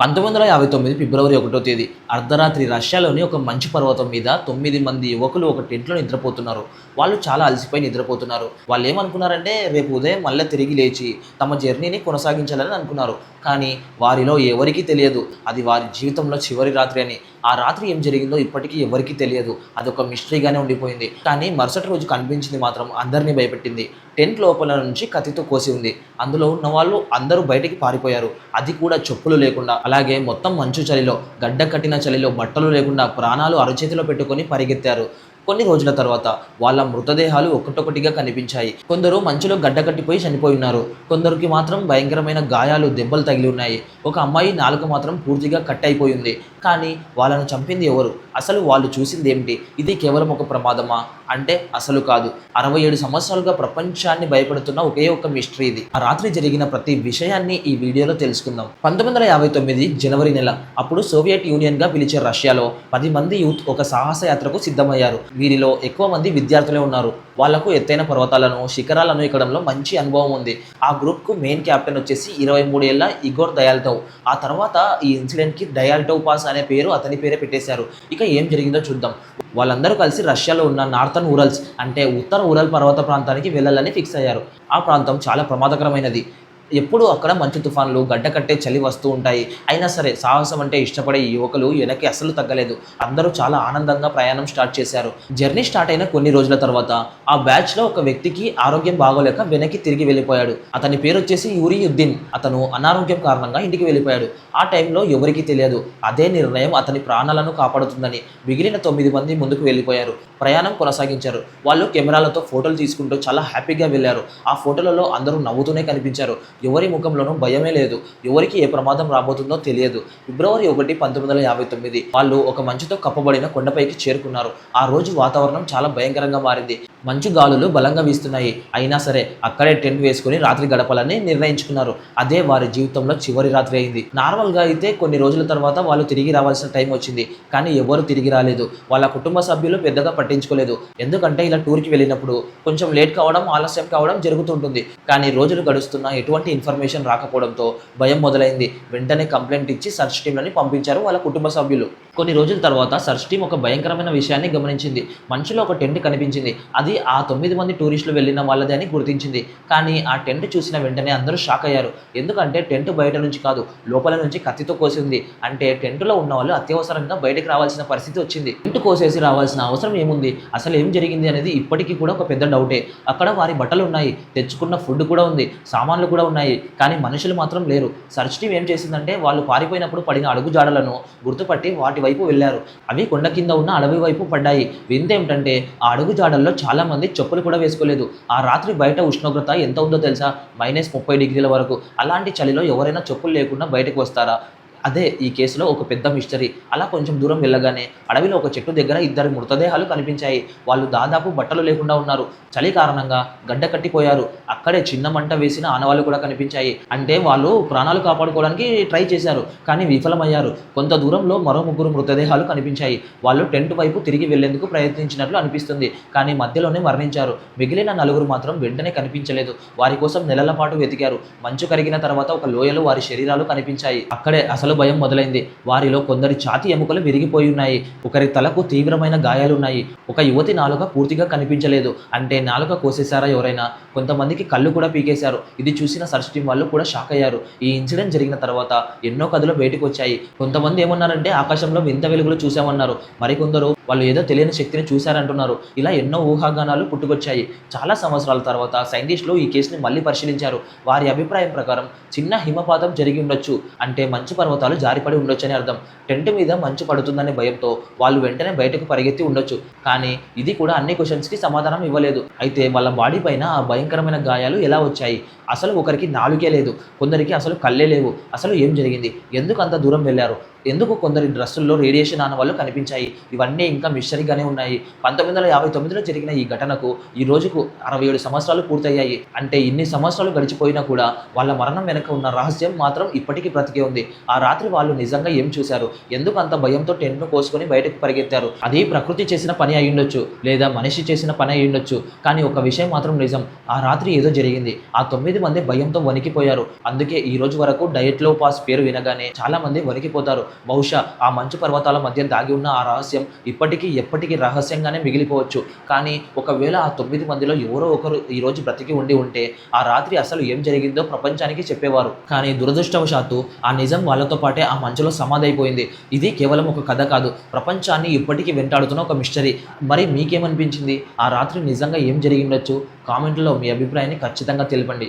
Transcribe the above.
1959 ఫిబ్రవరి 1వ తేదీ అర్ధరాత్రి రష్యాలోని ఒక మంచు పర్వతం మీద 9 మంది యువకులు ఒక టెంట్లో నిద్రపోతున్నారు. వాళ్ళు చాలా అలసిపోయి నిద్రపోతున్నారు. వాళ్ళు ఏమనుకున్నారంటే రేపు ఉదయం మళ్ళీ తిరిగి లేచి తమ జర్నీని కొనసాగించాలని అనుకున్నారు. కానీ వారిలో ఎవరికీ తెలియదు అది వారి జీవితంలో చివరి రాత్రి అని. ఆ రాత్రి ఏం జరిగిందో ఇప్పటికీ ఎవరికీ తెలియదు. అదొక మిస్టరీగానే ఉండిపోయింది. కానీ మరుసటి రోజు కనిపించింది మాత్రం అందరినీ భయపెట్టింది. టెంట్ లోపల నుంచి కత్తితో కోసి ఉంది. అందులో ఉన్న వాళ్ళు అందరూ బయటికి పారిపోయారు. అది కూడా చెప్పులు లేకుండా. అలాగే మొత్తం మంచు చలిలో, గడ్డ కట్టిన చలిలో బట్టలు లేకుండా ప్రాణాలు అరచేతిలో పెట్టుకొని పరిగెత్తారు. కొన్ని రోజుల తర్వాత వాళ్ళ మృతదేహాలు ఒక్కొక్కటిగా కనిపించాయి. కొందరు మంచులో గడ్డకట్టిపోయి చనిపోయి ఉన్నారు. కొందరికి మాత్రం భయంకరమైన గాయాలు, దెబ్బలు తగిలి ఉన్నాయి. ఒక అమ్మాయి నాలుక మాత్రం పూర్తిగా కట్ అయిపోయింది. కానీ వాళ్ళను చంపింది ఎవరు? అసలు వాళ్ళు చూసింది ఏమిటి? ఇది కేవలం ఒక ప్రమాదమా అంటే అసలు కాదు. 67 సంవత్సరాలుగా ప్రపంచాన్ని భయపడుతున్న ఒకే ఒక మిస్టరీ ఇది. ఆ రాత్రి జరిగిన ప్రతి విషయాన్ని ఈ వీడియోలో తెలుసుకుందాం. 1959 జనవరి నెల. అప్పుడు సోవియట్ యూనియన్గా పిలిచే రష్యాలో 10 మంది యూత్ ఒక సాహస యాత్రకు సిద్ధమయ్యారు. వీరిలో ఎక్కువ మంది విద్యార్థులే ఉన్నారు. వాళ్లకు ఎత్తైన పర్వతాలను, శిఖరాలను ఎక్కడంలో మంచి అనుభవం ఉంది. ఆ గ్రూప్కు మెయిన్ క్యాప్టెన్ వచ్చేసి 23 ఏళ్ల ఇగోర్ దయాల్టోవ్. ఆ తర్వాత ఈ ఇన్సిడెంట్కి దయాల్టోవ్ పాస్ అనే పేరు అతని పేరే పెట్టేశారు. ఇక ఏం జరిగిందో చూద్దాం. వాళ్ళందరూ కలిసి రష్యాలో ఉన్న నార్థన్ ఉరల్స్ అంటే ఉత్తర ఉరల్ పర్వత ప్రాంతానికి వెళ్ళాలని ఫిక్స్ అయ్యారు. ఆ ప్రాంతం చాలా ప్రమాదకరమైనది. ఎప్పుడూ అక్కడ మంచు తుఫాన్లు, గడ్డ కట్టే చలి వస్తూ ఉంటాయి. అయినా సరే సాహసం అంటే ఇష్టపడే ఈ యువకులు వెనక్కి అస్సలు తగ్గలేదు. అందరూ చాలా ఆనందంగా ప్రయాణం స్టార్ట్ చేశారు. జర్నీ స్టార్ట్ అయిన కొన్ని రోజుల తర్వాత ఆ బ్యాచ్లో ఒక వ్యక్తికి ఆరోగ్యం బాగోలేక వెనక్కి తిరిగి వెళ్ళిపోయాడు. అతని పేరు వచ్చేసి యూరీ యుద్దీన్. అతను అనారోగ్యం కారణంగా ఇంటికి వెళ్ళిపోయాడు. ఆ టైంలో ఎవరికీ తెలియదు అదే నిర్ణయం అతని ప్రాణాలను కాపాడుతుందని. మిగిలిన 9 మంది ముందుకు వెళ్ళిపోయారు. ప్రయాణం కొనసాగించారు. వాళ్ళు కెమెరాలతో ఫోటోలు తీసుకుంటూ చాలా హ్యాపీగా వెళ్ళారు. ఆ ఫోటోలలో అందరూ నవ్వుతూనే కనిపించారు. ఎవరి ముఖంలోనూ భయమే లేదు. ఎవరికి ఏ ప్రమాదం రాబోతుందో తెలియదు. ఫిబ్రవరి 1, 1959 వాళ్ళు ఒక మంచుతో కప్పబడిన కొండపైకి చేరుకున్నారు. ఆ రోజు వాతావరణం చాలా భయంకరంగా మారింది. మంచు గాలులు బలంగా వీస్తున్నాయి. అయినా సరే అక్కడే టెంట్ వేసుకుని రాత్రి గడపాలని నిర్ణయించుకున్నారు. అదే వారి జీవితంలో చివరి రాత్రి అయింది. నార్మల్గా అయితే కొన్ని రోజుల తర్వాత వాళ్ళు తిరిగి రావాల్సిన టైం వచ్చింది. కానీ ఎవరు తిరిగి రాలేదు. వాళ్ళ కుటుంబ సభ్యులు పెద్దగా పట్టించుకోలేదు. ఎందుకంటే ఇలా టూర్కి వెళ్ళినప్పుడు కొంచెం లేట్ కావడం, ఆలస్యం కావడం జరుగుతుంటుంది. కానీ రోజులు గడుస్తున్నా ఎటువంటి ఇన్ఫర్మేషన్ రాకపోవడంతో భయం మొదలైంది. వెంటనే కంప్లైంట్ ఇచ్చి సర్చ్ టీంలని పంపించారు వాళ్ళ కుటుంబ సభ్యులు. కొన్ని రోజుల తర్వాత సర్చ్ టీం ఒక భయంకరమైన విషయాన్ని గమనించింది. మంచులో ఒక టెంట్ కనిపించింది. అది ఆ 9 మంది టూరిస్టులు వెళ్ళిన వాళ్ళదే అని గుర్తించింది. కానీ ఆ టెంట్ చూసిన వెంటనే అందరూ షాక్ అయ్యారు. ఎందుకంటే టెంట్ బయట నుంచి కాదు, లోపల నుంచి కత్తితో కోసి ఉంది. అంటే టెంట్లో ఉన్న వాళ్ళు అత్యవసరంగా బయటకు రావాల్సిన పరిస్థితి వచ్చింది. టెంట్ కోసేసి రావాల్సిన అవసరం ఏముంది? అసలు ఏం జరిగింది అనేది ఇప్పటికీ కూడా ఒక పెద్ద డౌటే. అక్కడ వారి బట్టలు ఉన్నాయి, తెచ్చుకున్న ఫుడ్ కూడా ఉంది, సామాన్లు కూడా ఉన్నాయి. కానీ మనుషులు మాత్రం లేరు. సర్చ్ టీం ఏం చేసిందంటే వాళ్ళు పారిపోయినప్పుడు పడిన అడుగు జాడలను గుర్తుపట్టి వాటి వైపు వెళ్ళారు. అవి కొండ కింద ఉన్న అడవి వైపు పడ్డాయి. వింత ఏమిటంటే ఆ అడుగు జాడల్లో చాలా మంది చెప్పులు కూడా వేసుకోలేదు. ఆ రాత్రి బయట ఉష్ణోగ్రత ఎంత ఉందో తెలుసా? -30 డిగ్రీల వరకు. అలాంటి చలిలో ఎవరైనా చెప్పులు లేకుండా బయటకు వస్తారా? అదే ఈ కేసులో ఒక పెద్ద మిస్టరీ. అలా కొంచెం దూరం వెళ్ళగానే అడవిలో ఒక చెట్టు దగ్గర 2 మృతదేహాలు కనిపించాయి. వాళ్ళు దాదాపు బట్టలు లేకుండా ఉన్నారు. చలి కారణంగా గడ్డ కట్టిపోయారు. అక్కడే చిన్న మంట వేసిన ఆనవాళ్ళు కూడా కనిపించాయి. అంటే వాళ్ళు ప్రాణాలు కాపాడుకోవడానికి ట్రై చేశారు, కానీ విఫలమయ్యారు. కొంత దూరంలో మరో 3 మృతదేహాలు కనిపించాయి. వాళ్ళు టెంట్ వైపు తిరిగి వెళ్లేందుకు ప్రయత్నించినట్లు అనిపిస్తుంది, కానీ మధ్యలోనే మరణించారు. మిగిలిన 4 మాత్రం వెంటనే కనిపించలేదు. వారి కోసం నెలల పాటు వెతికారు. మంచు కరిగిన తర్వాత ఒక లోయలో వారి శరీరాలు కనిపించాయి. అక్కడే అసలు భయం మొదలైంది. వారిలో కొందరి ఛాతీ ఎముకలు విరిగిపోయి ఉన్నాయి. ఒకరి తలకు తీవ్రమైన గాయాలున్నాయి. ఒక యువతి నాలుక పూర్తిగా కనిపించలేదు. అంటే నాలుక కోసేశారా ఎవరైనా? కొంతమందికి కళ్ళు కూడా పీకేశారు. ఇది చూసిన సర్చ్ టీం వాళ్ళు కూడా షాక్ అయ్యారు. ఈ ఇన్సిడెంట్ జరిగిన తర్వాత ఎన్నో కథలు బయటకు వచ్చాయి. కొంతమంది ఏమన్నారంటే ఆకాశంలో వింత వెలుగులు చూసామన్నారు. మరికొందరు వాళ్ళు ఏదో తెలియని శక్తిని చూశారంటున్నారు. ఇలా ఎన్నో ఊహాగానాలు పుట్టుకొచ్చాయి. చాలా సంవత్సరాల తర్వాత సైంటిస్టులు ఈ కేసుని మళ్ళీ పరిశీలించారు. వారి అభిప్రాయం ప్రకారం చిన్న హిమపాతం జరిగి ఉండొచ్చు. అంటే మంచు పర్వతాలు జారిపడి ఉండొచ్చు అని అర్థం. టెంట్ మీద మంచు పడుతుందనే భయంతో వాళ్ళు వెంటనే బయటకు పరిగెత్తి ఉండొచ్చు. కానీ ఇది కూడా అన్ని క్వశ్చన్స్కి సమాధానం ఇవ్వలేదు. అయితే వాళ్ళ బాడీ పైన ఆ భయంకరమైన గాయాలు ఎలా వచ్చాయి? అసలు ఒకరికి నాలుకే లేదు, కొందరికి అసలు కళ్ళే లేవు. అసలు ఏం జరిగింది? ఎందుకు అంత దూరం వెళ్ళారు? ఎందుకు కొందరి డ్రెస్సుల్లో రేడియేషన్ ఆనవాళ్ళు కనిపించాయి? ఇవన్నీ ఇంకా మిస్టరీగానే ఉన్నాయి. 1959లో జరిగిన ఈ ఘటనకు ఈ రోజుకు 67 సంవత్సరాలు పూర్తయ్యాయి. అంటే ఇన్ని సంవత్సరాలు గడిచిపోయినా కూడా వాళ్ళ మరణం వెనక ఉన్న రహస్యం మాత్రం ఇప్పటికీ బ్రతికే ఉంది. ఆ రాత్రి వాళ్ళు నిజంగా ఏం చూశారు? ఎందుకు అంత భయంతో టెంట్‌ను కోసుకొని బయటకు పరిగెత్తారు? అది ప్రకృతి చేసిన పని అయ్యుండొచ్చు, లేదా మనిషి చేసిన పని అయ్యుండొచ్చు. కానీ ఒక విషయం మాత్రం నిజం. ఆ రాత్రి ఏదో జరిగింది. ఆ 9 మంది భయంతో వణికిపోయారు. అందుకే ఈ రోజు వరకు డయట్ లో పాస్ పేరు వినగానే చాలా మంది వణికిపోతారు. బహుశా ఆ మంచు పర్వతాల మధ్య దాగి ఉన్న ఆ రహస్యం ఇప్పటికీ ఎప్పటికీ రహస్యంగానే మిగిలిపోవచ్చు. కానీ ఒకవేళ ఆ 9 మందిలో ఎవరో ఒకరు ఈ రోజు బ్రతికి ఉంటే ఆ రాత్రి అసలు ఏం జరిగిందో ప్రపంచానికి చెప్పేవారు. కానీ దురదృష్టవశాత్తు ఆ నిజం వాళ్ళతో పాటే ఆ మంచులో సమాధైపోయింది. ఇది కేవలం ఒక కథ కాదు, ప్రపంచాన్ని ఇప్పటికీ వెంటాడుతున్న ఒక మిస్టరీ. మరి మీకేమనిపించింది? ఆ రాత్రి నిజంగా ఏం జరిగిండొచ్చు? కామెంట్లో మీ అభిప్రాయాన్ని ఖచ్చితంగా తెలపండి.